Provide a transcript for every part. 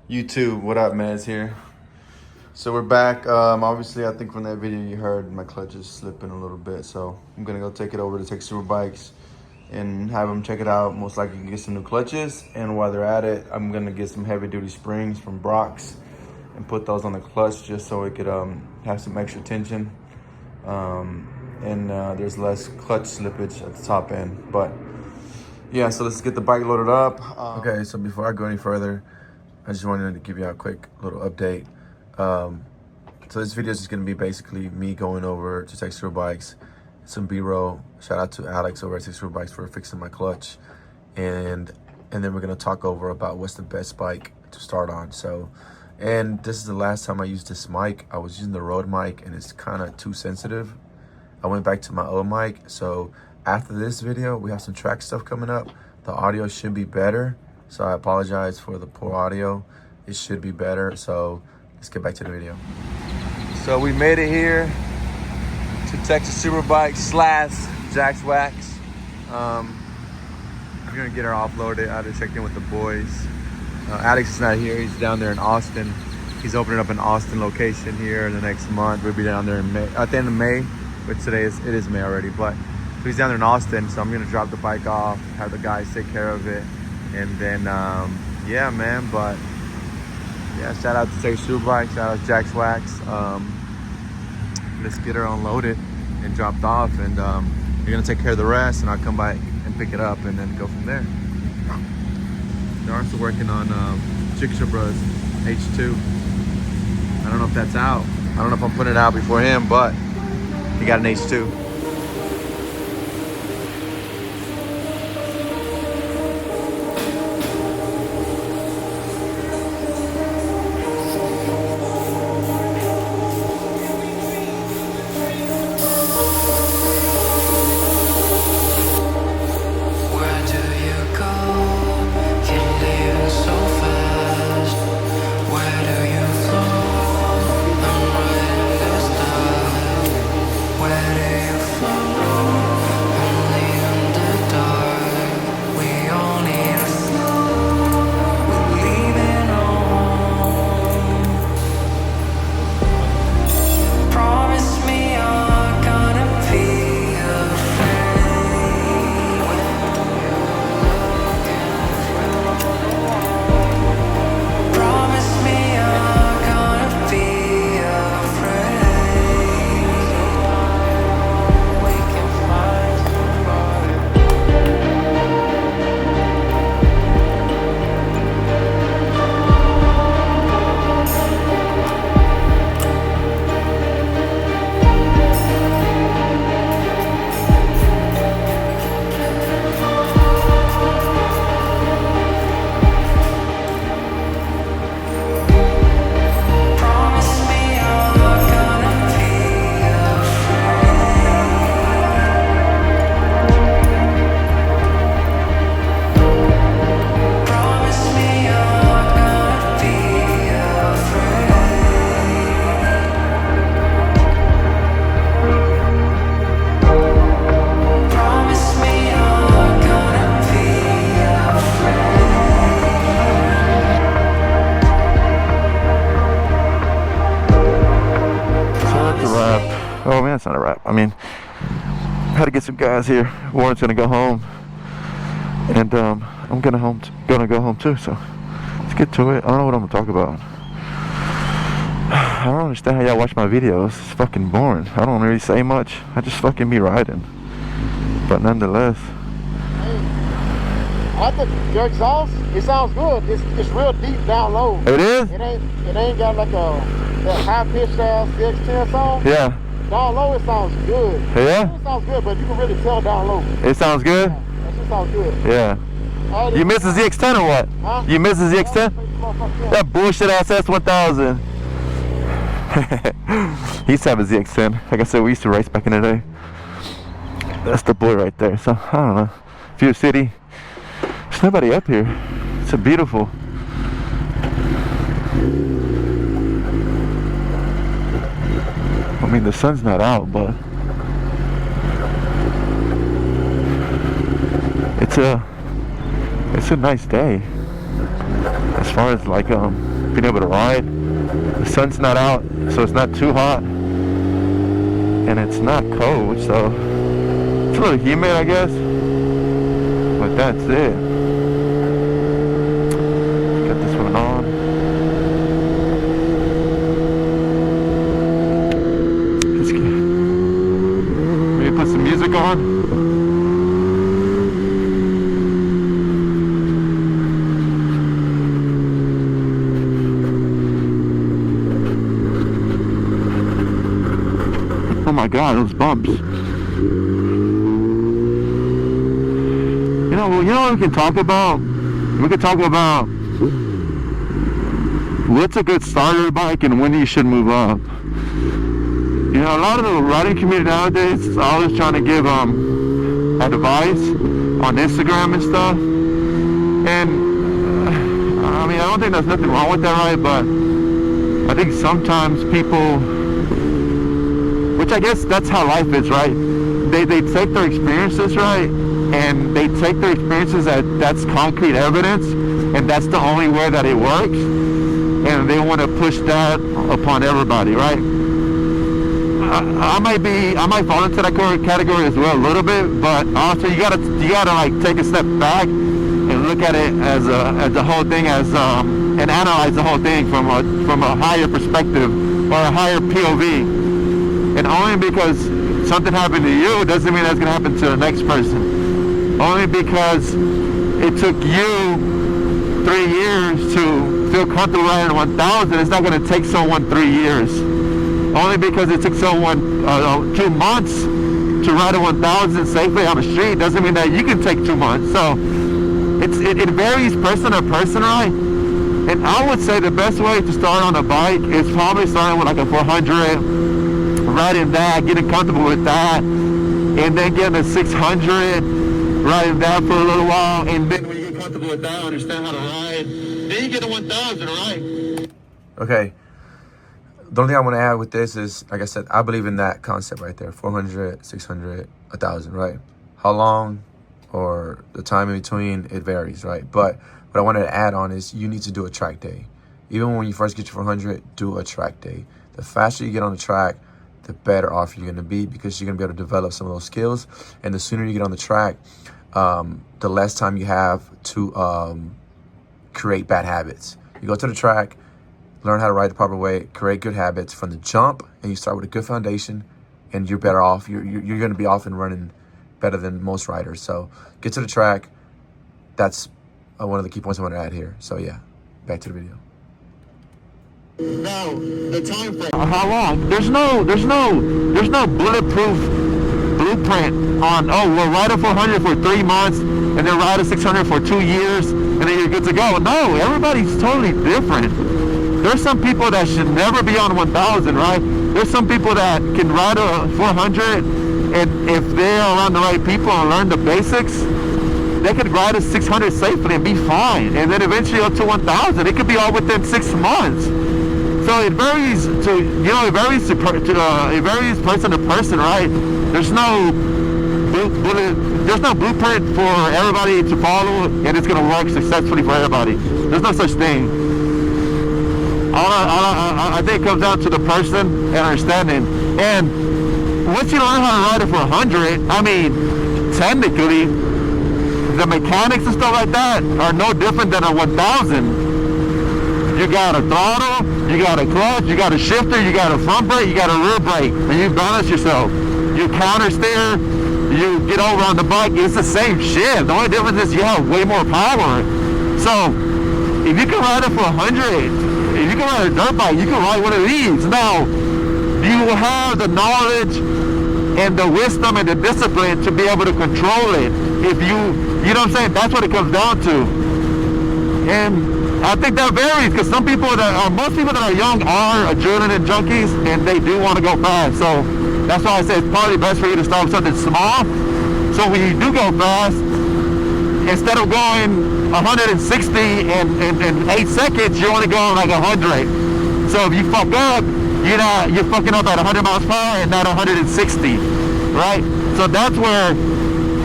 YouTube, what up, Mez here. So we're back. Obviously, I think from that video you heard my clutch is slipping a little bit, so I'm gonna go take it over to Superbikes and have them check it out. Most likely get some new clutches, and while they're at it, I'm gonna get some heavy duty springs from Brock's and put those on the clutch just so it could have some extra tension, and there's less clutch slippage at the top end. But yeah, so let's get the bike loaded up. Okay, so before I go any further, I just wanted to give you a quick little update. So this video is just gonna be basically me going over to Superbikes, some B-roll. Shout out to Alex over at Superbikes for fixing my clutch, and then we're gonna talk over about what's the best bike to start on. So, and this is the last time I used this mic. I was using the Rode mic, and it's kind of too sensitive. I went back to my old mic. So after this video, we have some track stuff coming up. The audio should be better. So I apologize for the poor audio. It should be better. So let's get back to the video. So we made it here to Texas Superbikes / Jack's Wax. We're gonna get her offloaded. I had to check in with the boys. Alex is not here. He's down there in Austin. He's opening up an Austin location here in the next month. We'll be down there in May, at the end of May, but it is May already. But so he's down there in Austin. So I'm gonna drop the bike off, have the guys take care of it. And then, yeah, man, but yeah, shout out to Texas Superbikes, shout out to Jack's Wax. Let's get her unloaded and dropped off, and you're gonna take care of the rest, and I'll come by and pick it up and then go from there. They're also working on Chicksha Bros H2. I don't know if that's out. I don't know if I'm putting it out before him, but he got an H2. Oh man, it's not a wrap. I mean, I had to get some guys here. Warren's gonna go home, and I'm gonna go home too. So let's get to it. I don't know what I'm gonna talk about. I don't understand how y'all watch my videos. It's fucking boring. I don't really say much. I just fucking be riding. But nonetheless, I think your exhaust, it sounds good. It's real deep down low. it is. It ain't got like that high pitched ass CX10 song. Yeah. Down low, it sounds good. Yeah. It sounds good, but you can really tell down low. It sounds good. Yeah, that shit sounds good. Yeah. You miss the ZX10 or what? Huh? You miss the ZX10? That bullshit ass S1000. He used to have a ZX10. Like I said, we used to race back in the day. That's the boy right there. So I don't know. View City. There's nobody up here. It's a beautiful. I mean, the sun's not out, but it's a nice day. As far as like being able to ride. The sun's not out, so it's not too hot, and it's not cold, so it's a little humid, I guess, but that's it. Got this one on. Maybe put some music on. Oh my God, those bumps. You know what we can talk about? We could talk about what's a good starter bike and when you should move up. You know, a lot of the riding community nowadays is always trying to give advice on Instagram and stuff. And I mean, I don't think there's nothing wrong with that, right? But I think sometimes people, which I guess that's how life is, right? They take their experiences, right? And they take their experiences that's concrete evidence, and that's the only way that it works. And they want to push that upon everybody, right? I might fall into that category as well a little bit, but also you gotta like take a step back and look at it as the whole thing, and analyze the whole thing from a higher perspective or a higher POV. And only because something happened to you doesn't mean that's gonna happen to the next person. Only because it took you 3 years to feel comfortable riding 1,000, it's not gonna take someone 3 years. Only because it took someone 2 months to ride a 1,000 safely on the street doesn't mean that you can take 2 months. So it varies person to person, right? And I would say the best way to start on a bike is probably starting with like a 400, riding that, getting comfortable with that, and then getting a 600, riding that for a little while, and then when you get comfortable with that, understand how to ride, then you get a 1,000, right? Okay. The only thing I want to add with this is, like I said, I believe in that concept right there. 400, 600, 1,000, right? How long or the time in between, it varies, right? But what I wanted to add on is you need to do a track day. Even when you first get your 400, do a track day. The faster you get on the track, the better off you're going to be, because you're going to be able to develop some of those skills. And the sooner you get on the track, the less time you have to create bad habits. You go to the track, learn how to ride the proper way, create good habits from the jump, and you start with a good foundation, and you're better off. You're going to be off and running better than most riders. So get to the track. That's one of the key points I want to add here. So yeah, back to the video. Now, the time frame. How long? There's no bulletproof blueprint on, oh, we'll ride a 400 for 3 months and then ride a 600 for 2 years and then you're good to go. No, everybody's totally different. There's some people that should never be on 1,000, right? There's some people that can ride a 400, and if they're around the right people and learn the basics, they could ride a 600 safely and be fine. And then eventually up to 1,000, it could be all within 6 months. So it varies it varies person to person, right? There's no blueprint for everybody to follow, and it's gonna work successfully for everybody. There's no such thing. I think it comes down to the person and understanding. And once you learn how to ride it for 100, I mean, technically, the mechanics and stuff like that are no different than a 1,000. You got a throttle, you got a clutch, you got a shifter, you got a front brake, you got a rear brake, and you balance yourself. You counter steer, you get over on the bike, it's the same shit. The only difference is you have way more power. So, if you can ride it for 100, if you can ride a dirt bike, you can ride one of these. Now, you will have the knowledge and the wisdom and the discipline to be able to control it. If you know what I'm saying? That's what it comes down to. And I think that varies, because most people that are young are adrenaline junkies, and they do want to go fast. So that's why I say it's probably best for you to start with something small. So when you do go fast, instead of going 160 in 8 seconds, you're only going like 100. So if you fuck up, you're fucking up at 100 miles per hour and not 160, right? So that's where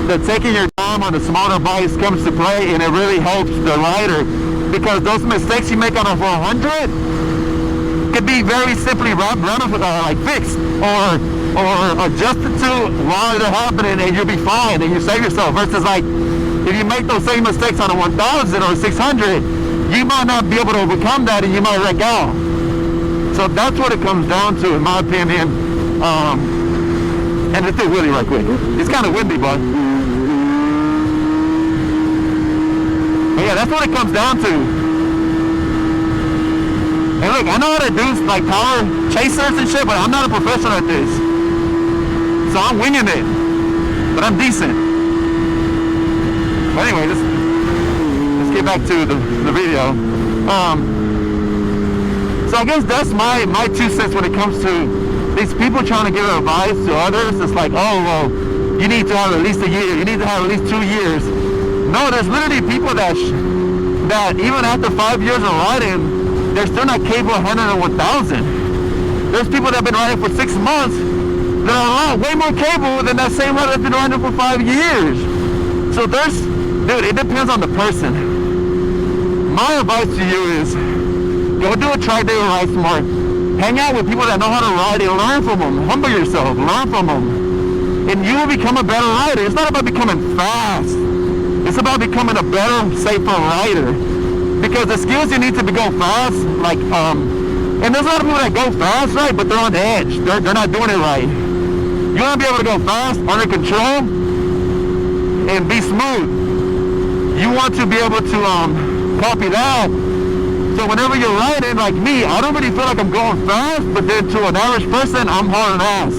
the taking your time on the smaller bikes comes to play, and it really helps the rider because those mistakes you make on a 400 could be very simply like fixed or adjusted to while they're happening, and you'll be fine and you save yourself. Versus like if you make those same mistakes on a 1000 or 600, you might not be able to overcome that and you might wreck out. So that's what it comes down to, in my opinion. And it's still really right quick. It's kind of windy, but yeah, that's what it comes down to. And look, I know how to do like power chasers and shit, but I'm not a professional at this. So I'm winging it, but I'm decent. But anyway, let's get back to the video. So I guess that's my 2 cents when it comes to these people trying to give advice to others. It's like, oh, well, you need to have at least a year. You need to have at least 2 years. No, there's literally people that even after 5 years of riding, they're still not capable of handling a 1000. There's people that have been riding for 6 months that are way more capable than that same rider that's been riding for 5 years. So dude, it depends on the person. My advice to you is, go do a track day with Ride Smart. Hang out with people that know how to ride and learn from them. Humble yourself, learn from them. And you will become a better rider. It's not about becoming fast. It's about becoming a better, safer rider. Because the skills you need to go fast, like, and there's a lot of people that go fast, right, but they're on edge. They're not doing it right. You want to be able to go fast, under control, and be smooth. You want to be able to copy that. So whenever you're riding, like me, I don't really feel like I'm going fast, but then to an average person, I'm hauling ass.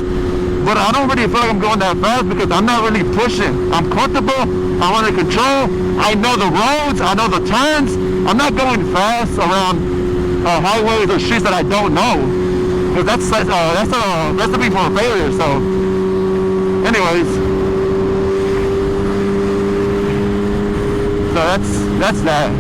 But I don't really feel like I'm going that fast because I'm not really pushing. I'm comfortable, I'm under control, I know the roads, I know the turns. I'm not going fast around highways or streets that I don't know. Because that's a recipe for failure, so. Anyways. So that's that.